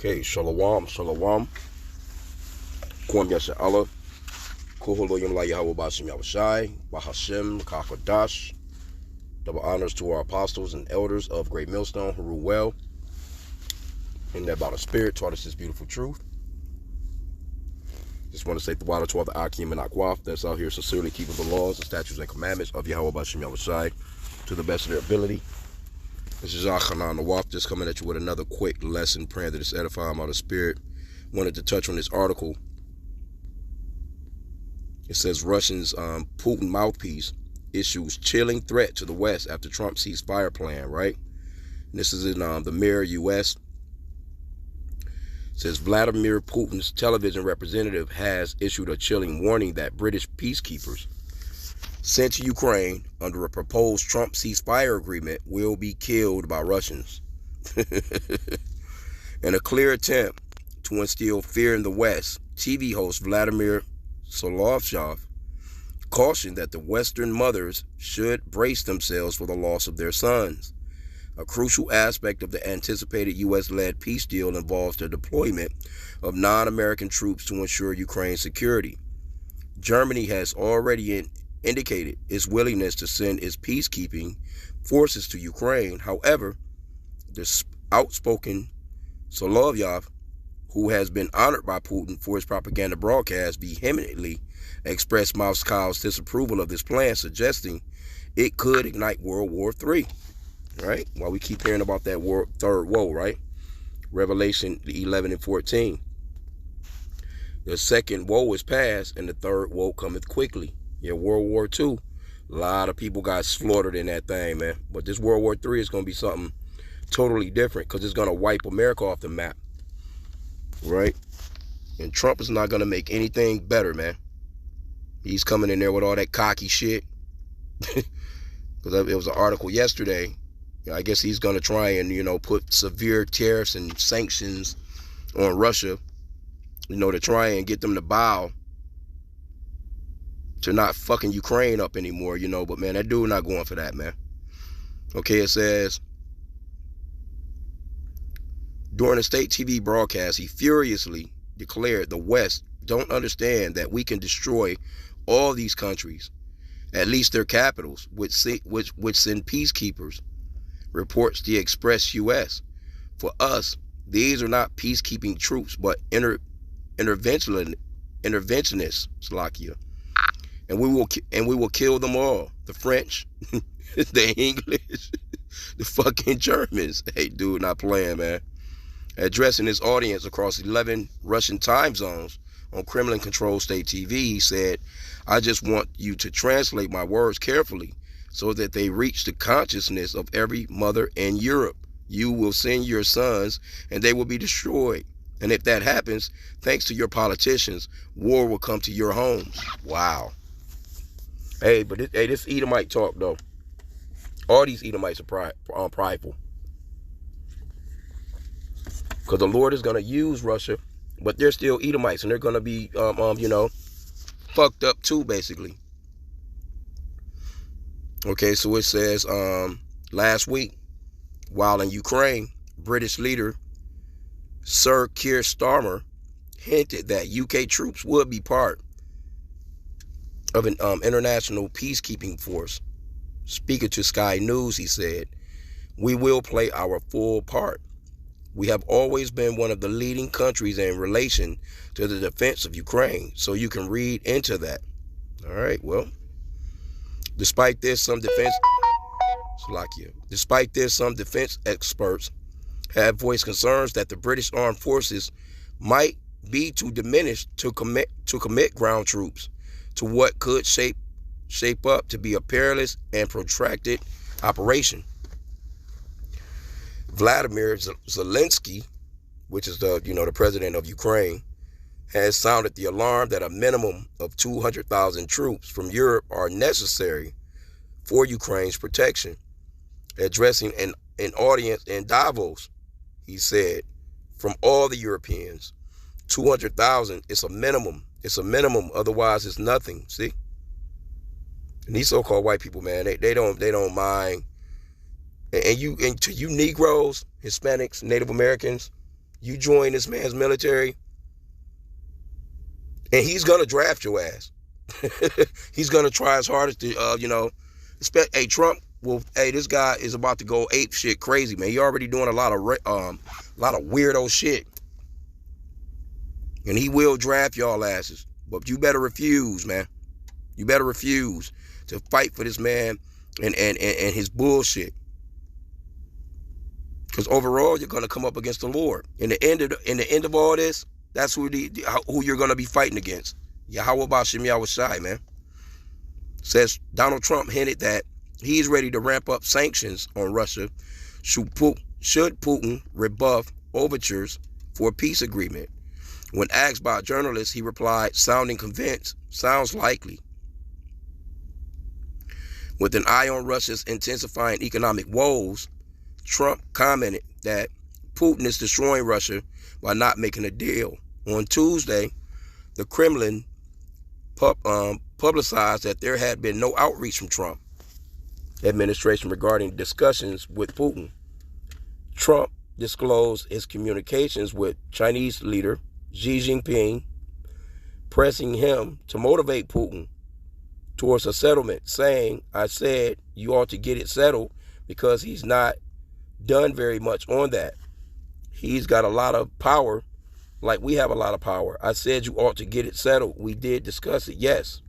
Okay, shalom, shalom. Kwam Yasha Allah. Kuholoyim la Yahweh Bashim Yahushai. Bahashim Kakadash. Double honors to our apostles and elders of Great Millstone who rule well. And that by the Spirit taught us this beautiful truth. Just want to say the water to all the H.I.M and Akwaf that's out here sincerely keeping the laws, the statutes, and commandments of Yahweh Bashim Yahushai to the best of their ability. This is H.I.M Nawaf, just coming at you with another quick lesson, praying that it's edifying by the Spirit. Wanted to touch on this article. It says Russians, Putin mouthpiece issues chilling threat to the West after Trump ceasefire plan, right? And this is in the Mirror U.S. It says Vladimir Putin's television representative has issued a chilling warning that British peacekeepers sent to Ukraine under a proposed Trump ceasefire agreement will be killed by Russians. In a clear attempt to instill fear in the West, TV host Vladimir Solovjov cautioned that the Western mothers should brace themselves for the loss of their sons. A crucial aspect of the anticipated U.S.-led peace deal involves the deployment of non-American troops to ensure Ukraine's security. Germany has already indicated its willingness to send its peacekeeping forces to Ukraine. However, the outspoken Solovjov, who has been honored by Putin for his propaganda broadcast, vehemently expressed Moscow's disapproval of this plan, suggesting it could ignite World War III. Right? While we keep hearing about that third woe, right? Revelation 11 and 14. The second woe is past, and the third woe cometh quickly. Yeah, World War II. A lot of people got slaughtered in that thing, man. But this World War III is going to be something totally different because it's going to wipe America off the map. Right? And Trump is not going to make anything better, man. He's coming in there with all that cocky shit. Because it was an article yesterday. I guess he's going to try and, put severe tariffs and sanctions on Russia, to try and get them to bow to not fucking Ukraine up anymore, But, man, that dude not going for that, man. Okay, it says, during a state TV broadcast, he furiously declared the West don't understand that we can destroy all these countries, at least their capitals, which send peacekeepers. Reports the Express U.S. For us, these are not peacekeeping troops, but interventionists, Slovakia. And we will kill them all. The French, the English, the fucking Germans. Hey, dude, not playing, man. Addressing his audience across 11 Russian time zones on Kremlin-controlled state TV, he said, I just want you to translate my words carefully, so that they reach the consciousness of every mother in Europe. You will send your sons, and they will be destroyed. And if that happens, thanks to your politicians, war will come to your homes. Wow. Hey, but this Edomite talk, though. All these Edomites are prideful. Because the Lord is going to use Russia, but they're still Edomites, and they're going to be, fucked up too, basically. Okay, so it says, last week, while in Ukraine, British leader Sir Keir Starmer hinted that UK troops would be part of an international peacekeeping force. Speaking to Sky News, he said, we will play our full part. We have always been one of the leading countries in relation to the defense of Ukraine, so you can read into that. All right, well. Despite this, some defense experts have voiced concerns that the British armed forces might be too diminished to commit ground troops to what could shape up to be a perilous and protracted operation. Vladimir Zelensky, which is the president of Ukraine, has sounded the alarm that a minimum of 200,000 troops from Europe are necessary for Ukraine's protection. Addressing an audience in Davos, he said, from all the Europeans, 200,000 is a minimum. It's a minimum, otherwise it's nothing. See? And these so-called white people, man, they don't mind. And to you Negroes, Hispanics, Native Americans, you join this man's military, and he's going to draft your ass. He's going to try his hardest to, hey, Trump, well, hey, this guy is about to go ape shit crazy, man. He already doing a lot of weirdo shit. And he will draft y'all asses. But you better refuse, man. You better refuse to fight for this man and his bullshit. Because overall, you're going to come up against the Lord. In the end of all this, that's who you're going to be fighting against. Yahweh Bashim Yahushai, man. Says Donald Trump hinted that he's ready to ramp up sanctions on Russia should Putin rebuff overtures for a peace agreement. When asked by journalists, he replied, sounding convinced, sounds likely. With an eye on Russia's intensifying economic woes, Trump commented that Putin is destroying Russia by not making a deal. On Tuesday, the Kremlin publicized that there had been no outreach from Trump administration regarding discussions with Putin. Trump disclosed his communications with Chinese leader Xi Jinping, pressing him to motivate Putin towards a settlement, saying, I said you ought to get it settled because he's not done very much on that. He's got a lot of power, like we have a lot of power. I said you ought to get it settled. We did discuss it, yes.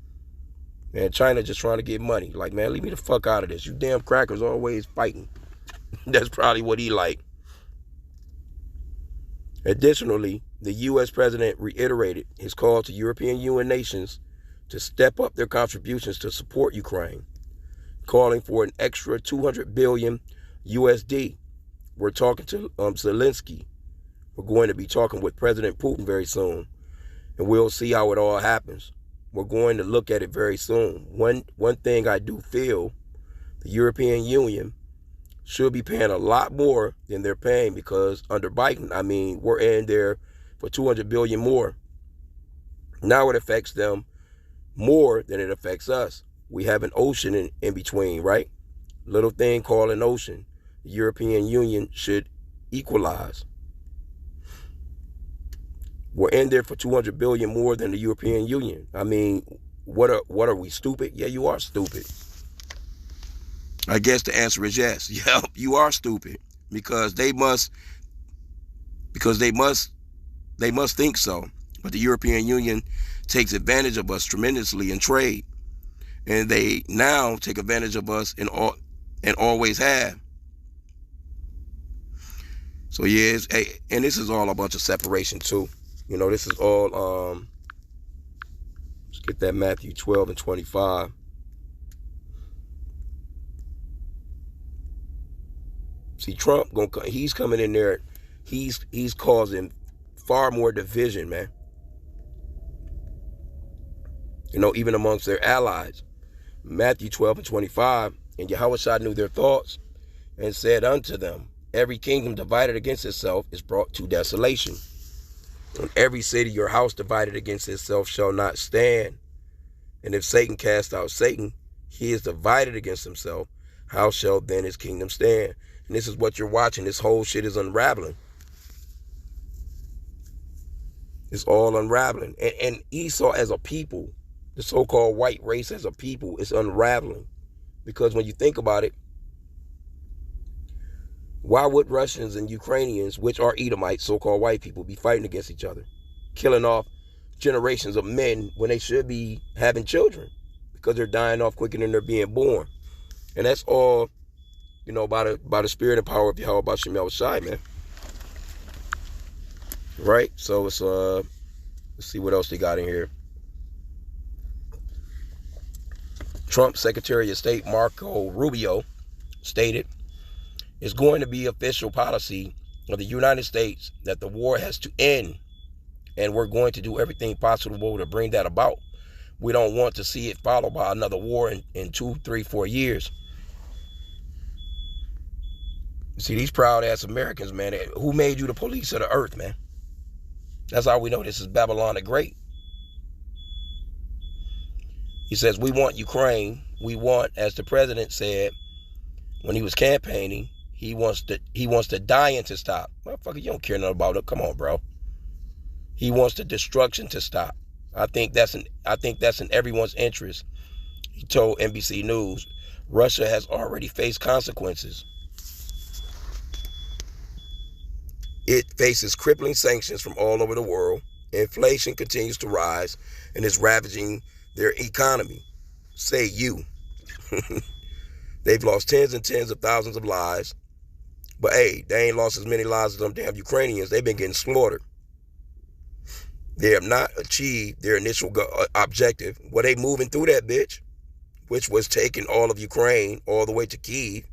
Man, China just trying to get money. Like, man, leave me the fuck out of this. You damn crackers always fighting. That's probably what he like. Additionally, the U.S. president reiterated his call to European Union nations to step up their contributions to support Ukraine, calling for an extra 200 billion USD. We're talking to Zelensky. We're going to be talking with President Putin very soon, and we'll see how it all happens. We're going to look at it very soon. One thing I do feel, the European Union should be paying a lot more than they're paying, because under Biden, I mean, we're in there for 200 billion more. Now it affects them more than it affects us. We have an ocean in between, right? Little thing called an ocean. The European Union should equalize. We're in there for 200 billion more than the European Union. I mean, what are we, stupid? Yeah, you are stupid. I guess the answer is yes. Yeah, you are stupid, because they must think so. But the European Union takes advantage of us tremendously in trade, and they now take advantage of us and always have. So yeah, and this is all a bunch of separation too. You know, this is all, let's get that Matthew 12 and 25. See, Trump, he's coming in there, he's causing far more division, man. You know, even amongst their allies. Matthew 12 and 25, and Yahushua knew their thoughts and said unto them, every kingdom divided against itself is brought to desolation. And every city or house divided against itself shall not stand. And if Satan cast out Satan, he is divided against himself. How shall then his kingdom stand? And this is what you're watching. This whole shit is unraveling. It's all unraveling. And Esau as a people, the so-called white race as a people, is unraveling. Because when you think about it, why would Russians and Ukrainians, which are Edomites, so-called white people, be fighting against each other, killing off generations of men when they should be having children? Because they're dying off quicker than they're being born. And that's all, you know, by the spirit and power of Yahweh Bashim Yahushai, man. Right? So it's let's see what else they got in here. Trump's Secretary of State Marco Rubio stated, it's going to be official policy of the United States that the war has to end, and we're going to do everything possible to bring that about. We don't want to see it followed by another war in 2, 3, 4 years. See, these proud ass Americans, man, who made you the police of the earth, man? That's how we know this is Babylon the Great. He says, we want Ukraine. We want, as the president said when he was campaigning, He wants the dying to stop. Motherfucker, you don't care nothing about it. Come on, bro. He wants the destruction to stop. I think that's in everyone's interest. He told NBC News, Russia has already faced consequences. It faces crippling sanctions from all over the world. Inflation continues to rise and is ravaging their economy. Say you. They've lost tens and tens of thousands of lives. But hey, they ain't lost as many lives as them damn Ukrainians. They've been getting slaughtered. They have not achieved their initial objective. Well, they moving through that bitch, which was taking all of Ukraine all the way to Kyiv.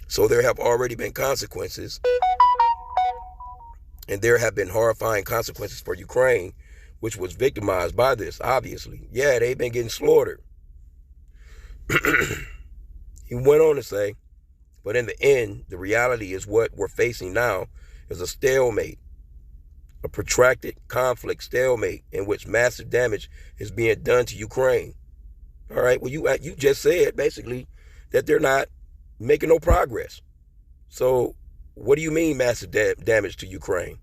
So there have already been consequences. And there have been horrifying consequences for Ukraine, which was victimized by this, obviously. Yeah, they've been getting slaughtered. He went on to say, but in the end, the reality is what we're facing now is a stalemate, a protracted conflict stalemate in which massive damage is being done to Ukraine. All right, well, you just said basically that they're not making no progress. So what do you mean massive damage to Ukraine?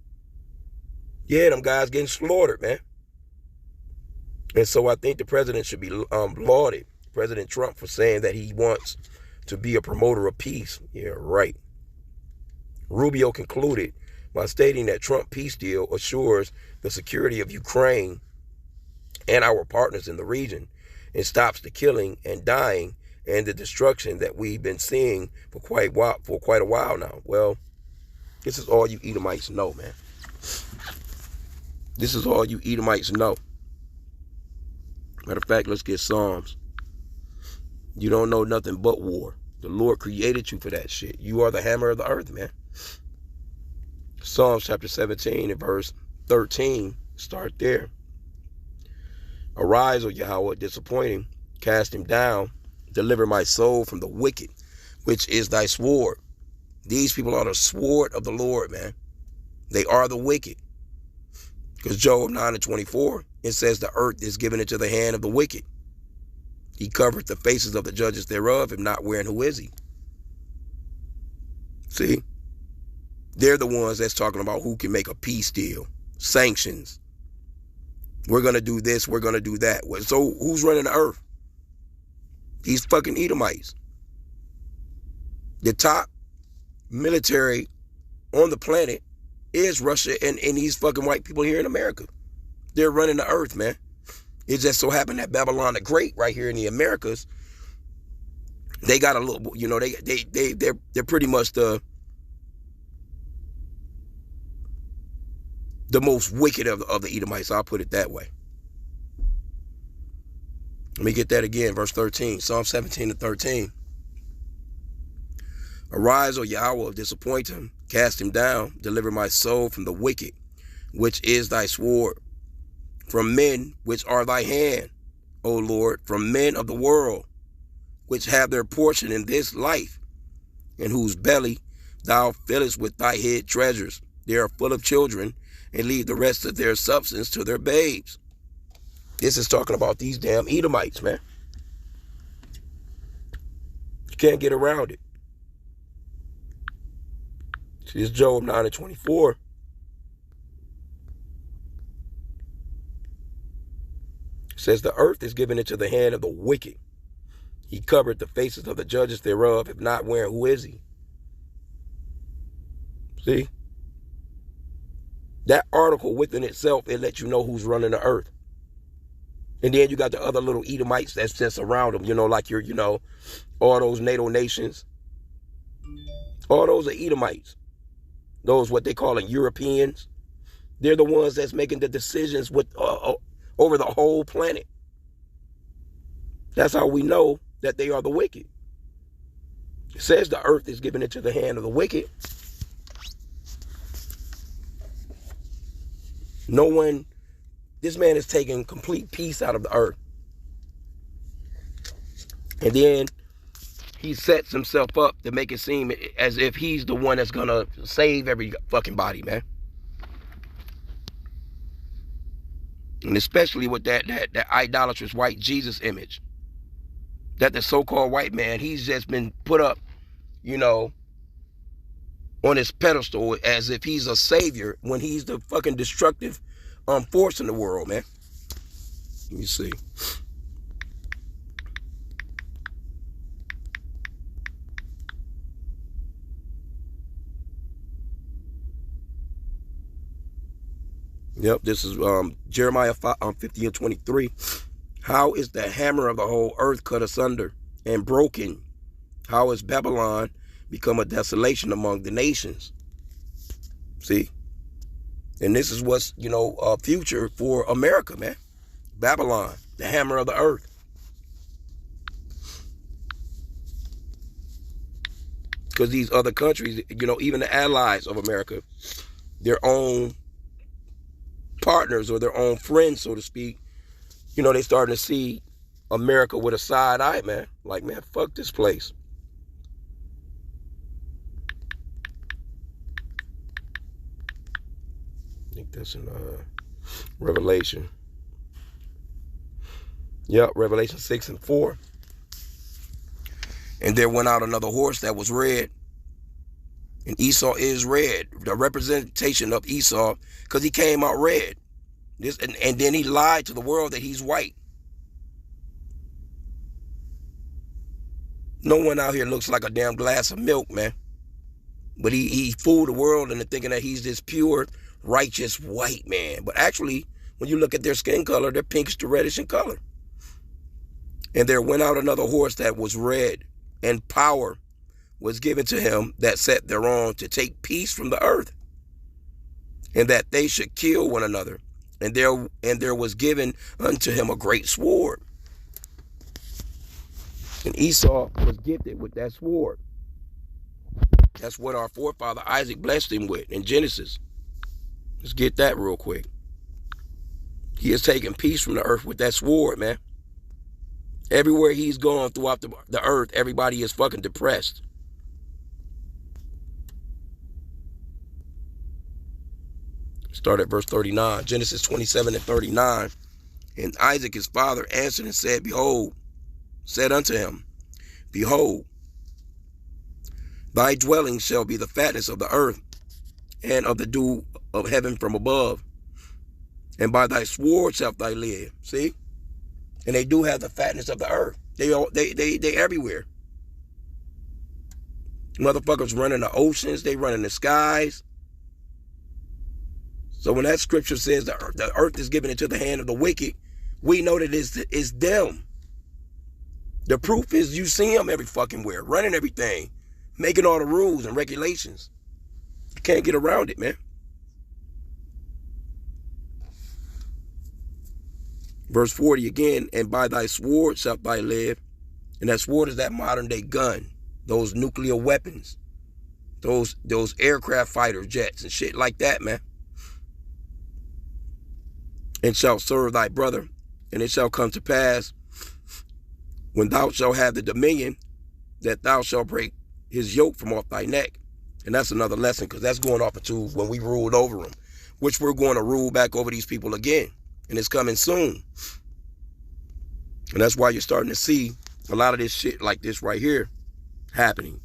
Yeah, them guys getting slaughtered, man. And so I think the president should be lauded, President Trump, for saying that he wants to be a promoter of peace. Yeah, right. Rubio concluded by stating that Trump peace deal assures the security of Ukraine and our partners in the region and stops the killing and dying and the destruction that we've been seeing for quite a while now. Well, this is all you Edomites know, man. This is all you Edomites know. Matter of fact, let's get Psalms. You don't know nothing but war. The Lord created you for that shit. You are the hammer of the earth, man. Psalms chapter 17 and verse 13. Start there. Arise, O Yahweh, disappointing. Cast him down. Deliver my soul from the wicked, which is thy sword. These people are the sword of the Lord, man. They are the wicked. Because Job 9:24, it says the earth is given into the hand of the wicked. He covered the faces of the judges thereof, and not wherein who is he? See? They're the ones that's talking about who can make a peace deal. Sanctions. We're going to do this, we're going to do that. So who's running the earth? These fucking Edomites. The top military on the planet is Russia and these fucking white people here in America. They're running the earth, man. It just so happened that Babylon the Great right here in the Americas, they got a little, you know, they're pretty much the most wicked of the Edomites. I'll put it that way. Let me get that again, verse 13, Psalm 17:13. Arise, O Yahweh, disappoint him, cast him down, deliver my soul from the wicked, which is thy sword, from men which are thy hand, O Lord, from men of the world, which have their portion in this life, in whose belly thou fillest with thy hid treasures. They are full of children, and leave the rest of their substance to their babes. This is talking about these damn Edomites, man. You can't get around it. See, it's Job 9:24. It says, the earth is given into the hand of the wicked. He covered the faces of the judges thereof, if not wherein who is he? See? That article within itself, it lets you know who's running the earth. And then you got the other little Edomites that's just around them, you know, like your, you know, all those NATO nations. All those are Edomites. Those what they call Europeans. They're the ones that's making the decisions with over the whole planet. That's how we know that they are the wicked. It says the earth is given into the hand of the wicked. No one, this man is taking complete peace out of the earth. And then he sets himself up to make it seem as if he's the one that's going to save every fucking body, man. And especially with that idolatrous white Jesus image. That the so-called white man, he's just been put up, you know, on his pedestal as if he's a savior when he's the fucking destructive force in the world, man. Let me see. Yep, this is Jeremiah 50 and 23. How is the hammer of the whole earth cut asunder and broken? How is Babylon become a desolation among the nations? See? And this is what's, a future for America, man. Babylon, the hammer of the earth. Because these other countries, even the allies of America, their own partners or their own friends, so to speak, they starting to see America with a side eye, man. Like, man, fuck this place. I think that's in Revelation. Yep, Revelation 6 and 4. And there went out another horse that was red. And Esau is red. The representation of Esau, because he came out red. And then he lied to the world that he's white. No one out here looks like a damn glass of milk, man. But he fooled the world into thinking that he's this pure, righteous white man. But actually, when you look at their skin color, they're pinkish to reddish in color. And there went out another horse that was red, and power was given to him that sat thereon to take peace from the earth, and that they should kill one another. And there was given unto him a great sword. And Esau was gifted with that sword. That's what our forefather Isaac blessed him with in Genesis. Let's get that real quick. He has taken peace from the earth with that sword, man. Everywhere he's gone throughout the earth, everybody is fucking depressed. Start at verse 39. Genesis 27 and 39. And Isaac his father answered and said unto him, Behold, thy dwelling shall be the fatness of the earth, and of the dew of heaven from above. And by thy sword shalt thou live. See? And they do have the fatness of the earth. They everywhere. Motherfuckers running the oceans. They running the skies. So when that scripture says the earth is given into the hand of the wicked, we know that it's them. The proof is you see them every fucking where, running everything, making all the rules and regulations. You can't get around it, man. Verse 40 again, and by thy sword shalt thou live. And that sword is that modern day gun, those nuclear weapons, those aircraft fighter jets and shit like that, man. And shalt serve thy brother, and it shall come to pass when thou shalt have the dominion that thou shalt break his yoke from off thy neck. And that's another lesson, because that's going off into when we ruled over them, which we're going to rule back over these people again. And it's coming soon. And that's why you're starting to see a lot of this shit like this right here happening.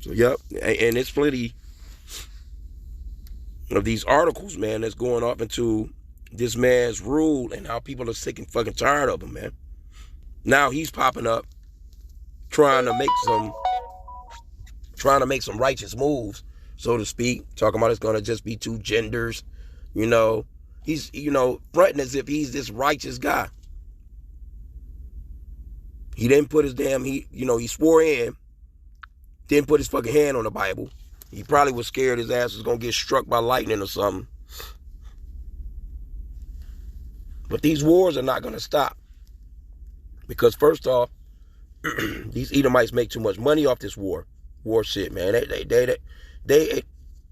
So, yep. And it's plenty of these articles, man, that's going off into this man's rule and how people are sick and fucking tired of him, man. Now he's popping up trying to make some righteous moves, so to speak, talking about it's going to just be two genders, he's, fronting as if he's this righteous guy. He didn't put his he swore in, didn't put his fucking hand on the Bible. He probably was scared his ass was going to get struck by lightning or something. But these wars are not going to stop. Because first off, these Edomites make too much money off this war shit, man. They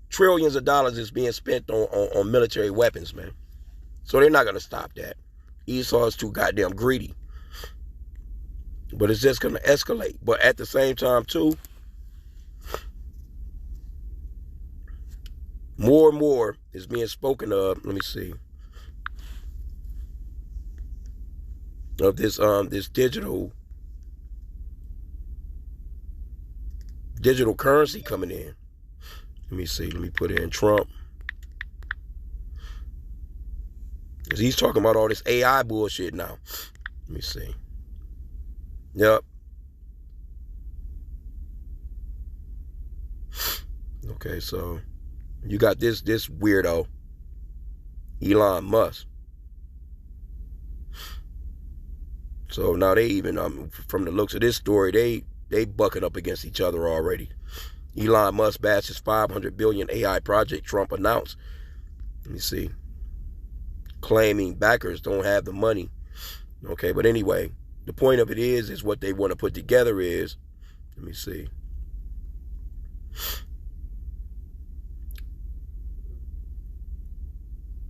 trillions of dollars is being spent on military weapons, man. So they're not going to stop that. Esau is too goddamn greedy. But it's just going to escalate. But at the same time, too, more and more is being spoken of. Let me see. of this digital currency coming in. Let me see. Let me put in Trump. Because he's talking about all this AI bullshit now. Let me see. Yep. Okay, so you got this weirdo, Elon Musk. So now they even, from the looks of this story, they bucking up against each other already. Elon Musk bashes $500 billion AI project Trump announced. Let me see. Claiming backers don't have the money. Okay, but anyway, the point of it is what they want to put together is, let me see.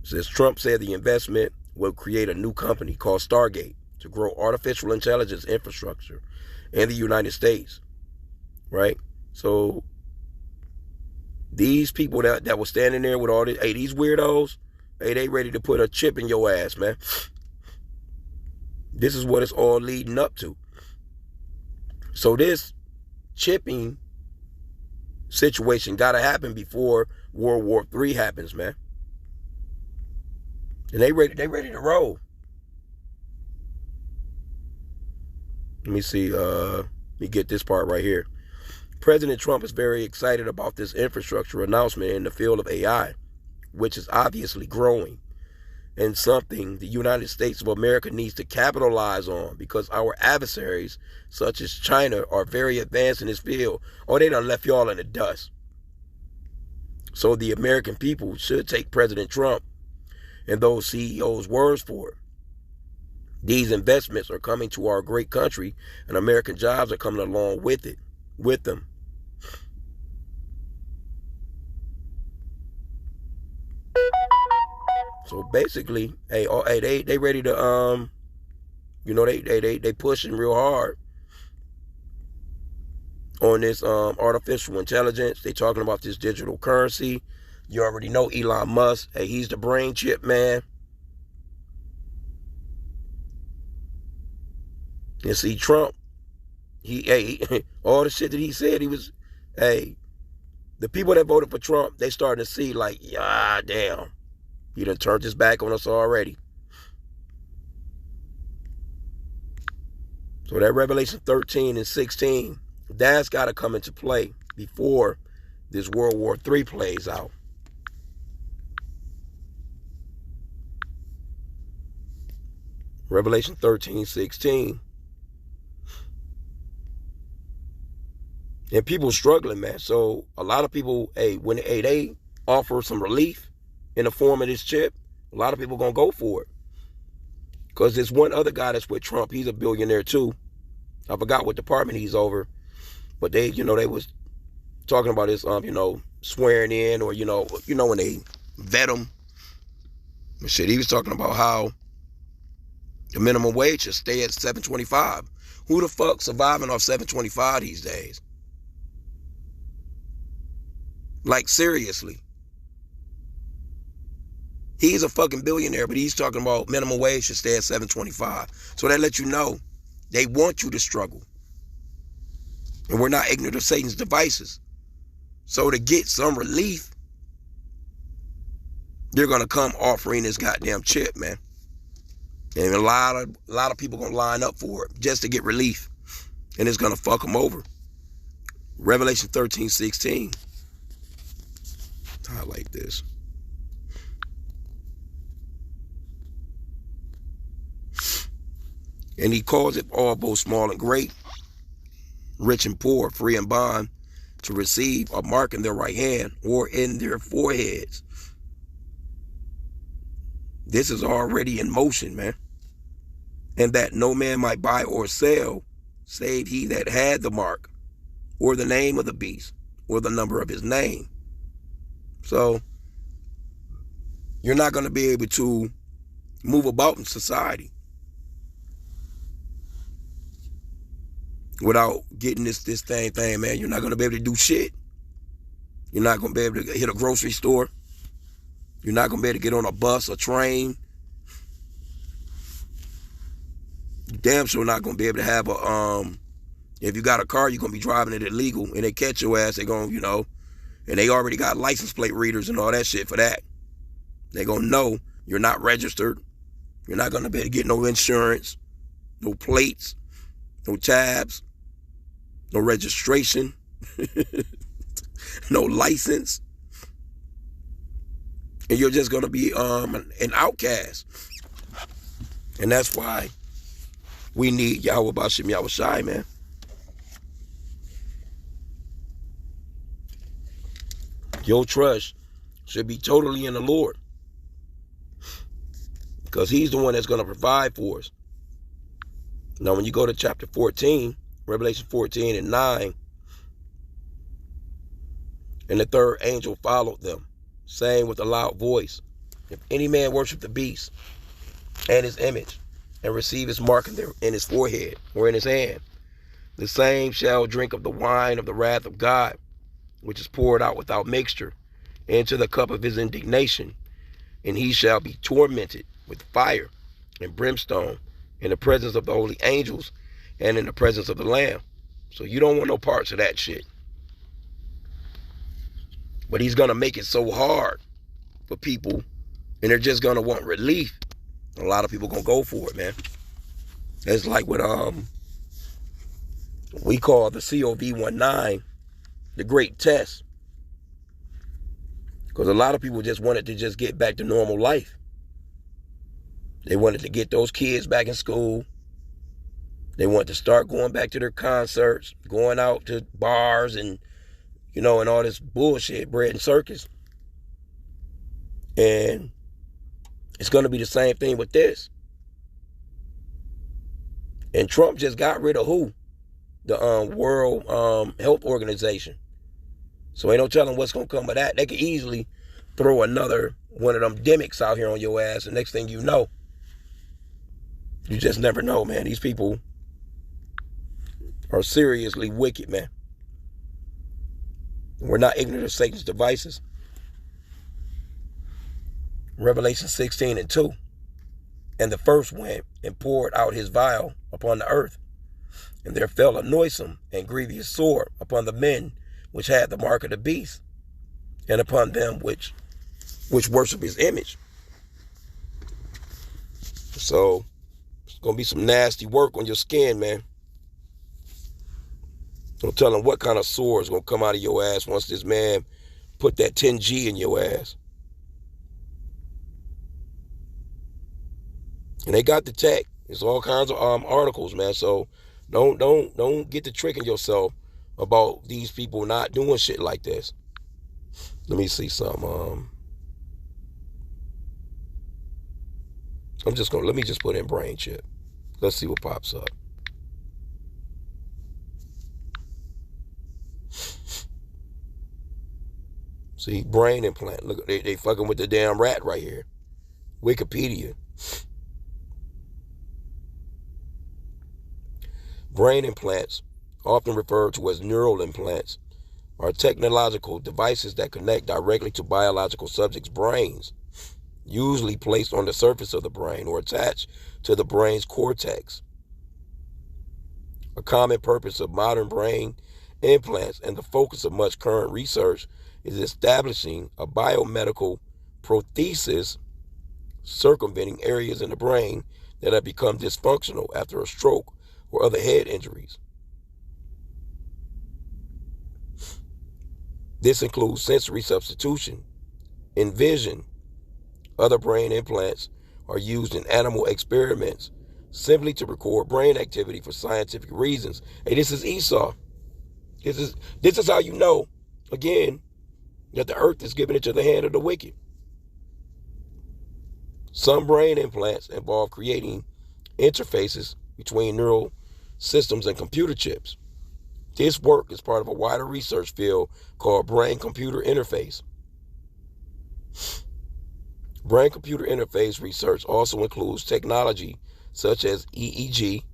Says Trump said the investment will create a new company called Stargate to grow artificial intelligence infrastructure in the United States. Right? So these people that were standing there with all this, hey, these weirdos, hey, they ready to put a chip in your ass, man. This is what it's all leading up to. So this chipping situation got to happen before World War III happens, man. And they ready to roll. Let me see. Let me get this part right here. President Trump is very excited about this infrastructure announcement in the field of AI, which is obviously growing and something the United States of America needs to capitalize on because our adversaries, such as China, are very advanced in this field. Oh, they done left y'all in the dust. So the American people should take President Trump and those CEOs' words for it. These investments are coming to our great country, and American jobs are coming along with them. So basically, they ready to they pushing real hard on this artificial intelligence. They talking about this digital currency. You already know Elon Musk. Hey, he's the brain chip man. And see Trump, he all the shit that he said, the people that voted for Trump, they starting to see like, yeah, damn, he done turned his back on us already. So that Revelation 13 and 16, that's got to come into play before this World War III plays out. Revelation 13, 16. And people struggling, man. So a lot of people, when they offer some relief in the form of this chip, a lot of people gonna go for it. Because there's one other guy that's with Trump. He's a billionaire too. I forgot what department he's over. But they was talking about his, swearing in, or, when they vet him. Shit, he was talking about how the minimum wage should stay at $7.25. Who the fuck surviving off $7.25 these days? Like, seriously. He's a fucking billionaire, but he's talking about minimum wage should stay at $7.25. So that lets you know they want you to struggle. And we're not ignorant of Satan's devices. So to get some relief, they're going to come offering this goddamn chip, man. And a lot of people going to line up for it just to get relief. And it's going to fuck them over. Revelation 13, 16. Highlight this. And he calls it all, both small and great, rich and poor, free and bond, to receive a mark in their right hand or in their foreheads. This is already in motion, man. And that no man might buy or sell, save he that had the mark, or the name of the beast, or the number of his name. So, you're not going to be able to move about in society without getting this thing, man. You're not going to be able to do shit. You're not going to be able to hit a grocery store. You're not going to be able to get on a bus or train. damn sure not gonna be able to have a if you got a car, you're gonna be driving it illegal, and they catch your ass, they gonna, and they already got license plate readers and all that shit for that. They gonna know you're not registered. You're not gonna be able to get no insurance, no plates, no tabs, no registration, no license. And you're just gonna be an outcast. And that's why we need Yahweh Bashim Yahweh Shai, man. Your trust should be totally in the Lord, because he's the one that's going to provide for us. Now, when you go to chapter 14, Revelation 14 and 9, and the third angel followed them, saying with a loud voice, if any man worship the beast and his image, and receive his mark in his forehead or in his hand, the same shall drink of the wine of the wrath of God, which is poured out without mixture into the cup of his indignation, and he shall be tormented with fire and brimstone in the presence of the holy angels and in the presence of the Lamb. So you don't want no parts of that shit. But he's going to make it so hard for people, and they're just going to want relief. A lot of people going to go for it, man. It's like what we call the COVID-19 the great test. Because a lot of people just wanted to just get back to normal life. They wanted to get those kids back in school. They wanted to start going back to their concerts, going out to bars and, and all this bullshit, bread and circus. And it's going to be the same thing with this. And Trump just got rid of who? The World Health Organization. So ain't no telling what's going to come of that. They could easily throw another one of them demics out here on your ass, and next thing you know, you just never know, man. These people are seriously wicked, man. We're not ignorant of Satan's devices. Revelation 16 and 2. And the first went and poured out his vial upon the earth. And there fell a noisome and grievous sword upon the men which had the mark of the beast, and upon them which worship his image. So it's going to be some nasty work on your skin, man. Don't tell them what kind of sword is going to come out of your ass once this man put that 10G in your ass. And they got the tech. There's all kinds of articles, man. So don't get to tricking yourself about these people not doing shit like this. Let me see some. Let me just put in brain chip. Let's see what pops up. See, brain implant. Look, they fucking with the damn rat right here. Wikipedia. Brain implants, often referred to as neural implants, are technological devices that connect directly to biological subjects' brains, usually placed on the surface of the brain or attached to the brain's cortex. A common purpose of modern brain implants and the focus of much current research is establishing a biomedical prosthesis circumventing areas in the brain that have become dysfunctional after a stroke or other head injuries. This includes sensory substitution. In vision, other brain implants are used in animal experiments simply to record brain activity for scientific reasons. Hey, this is Esau. This is how you know, again, that the earth is given into the hand of the wicked. Some brain implants involve creating interfaces between neural systems and computer chips. This work is part of a wider research field called brain-computer interface. Brain-computer interface research also includes technology such as EEG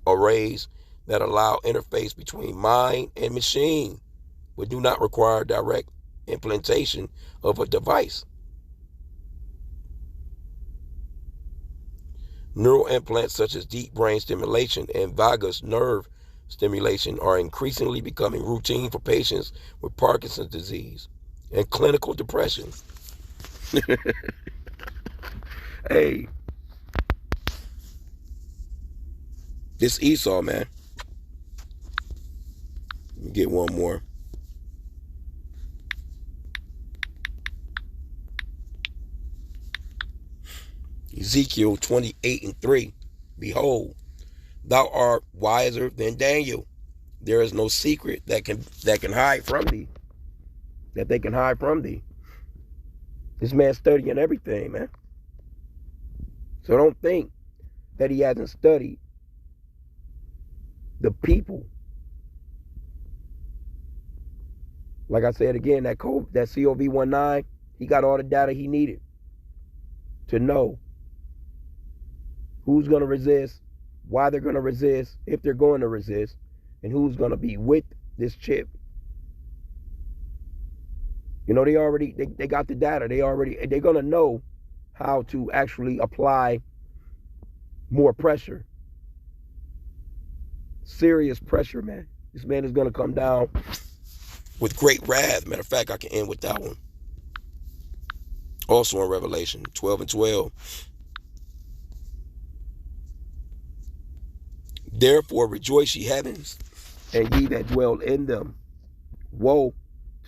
arrays that allow interface between mind and machine, but do not require direct implantation of a device. Neural implants such as deep brain stimulation and vagus nerve stimulation are increasingly becoming routine for patients with Parkinson's disease and clinical depression. Hey, this Esau, man. Let me get one more. Ezekiel 28:3. Behold, thou art wiser than Daniel. There is no secret that can hide from thee. That they can hide from thee. This man's studying everything, man. So don't think that he hasn't studied the people. Like I said again, that COV19, he got all the data he needed to know who's going to resist, why they're going to resist, if they're going to resist, and who's going to be with this chip. You know, they got the data. They're going to know how to actually apply more pressure. Serious pressure, man. This man is going to come down with great wrath. Matter of fact, I can end with that one. Also in Revelation 12:12. Therefore rejoice, ye heavens, and ye that dwell in them. Woe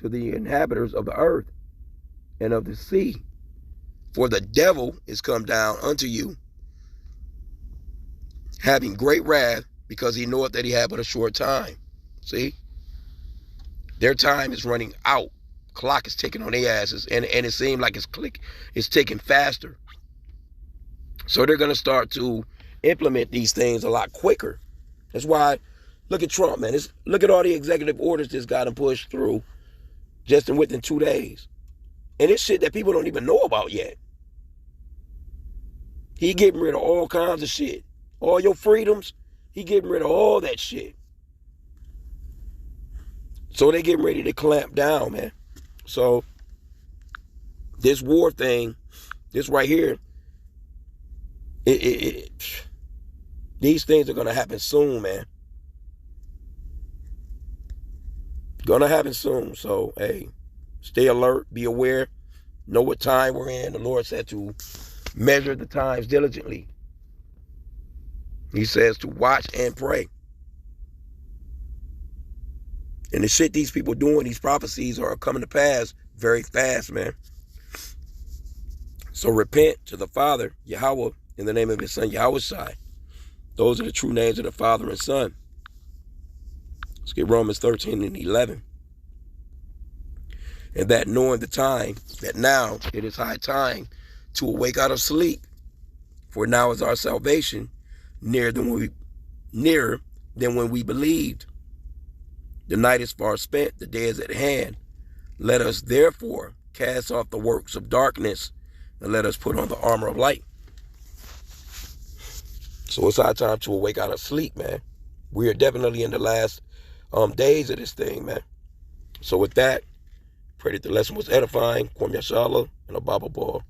to the inhabitants of the earth and of the sea, for the devil is come down unto you, having great wrath, because he knoweth that he had but a short time. See? Their time is running out. Clock is ticking on their asses, and it seems like it's ticking faster. So they're going to start to implement these things a lot quicker. That's why, look at Trump, man. Look at all the executive orders this got him pushed through just within 2 days. And it's shit that people don't even know about yet. He getting rid of all kinds of shit. All your freedoms, he getting rid of all that shit. So they getting ready to clamp down, man. So this war thing, this right here, these things are going to happen soon, man. Going to happen soon. So, hey, stay alert, be aware, know what time we're in. The Lord said to measure the times diligently. He says to watch and pray. And the shit these people doing, these prophecies are coming to pass very fast, man. So repent to the Father, Yahweh, in the name of his son, Yahushai. Those are the true names of the Father and Son. Let's get Romans 13:11. And that knowing the time, that now it is high time to awake out of sleep. For now is our salvation nearer than when we believed. The night is far spent, the day is at hand. Let us therefore cast off the works of darkness, and let us put on the armor of light. So it's our time to awake out of sleep, man. We are definitely in the last days of this thing, man. So with that, pray that the lesson was edifying. Kwam Yashala and a Bible ball.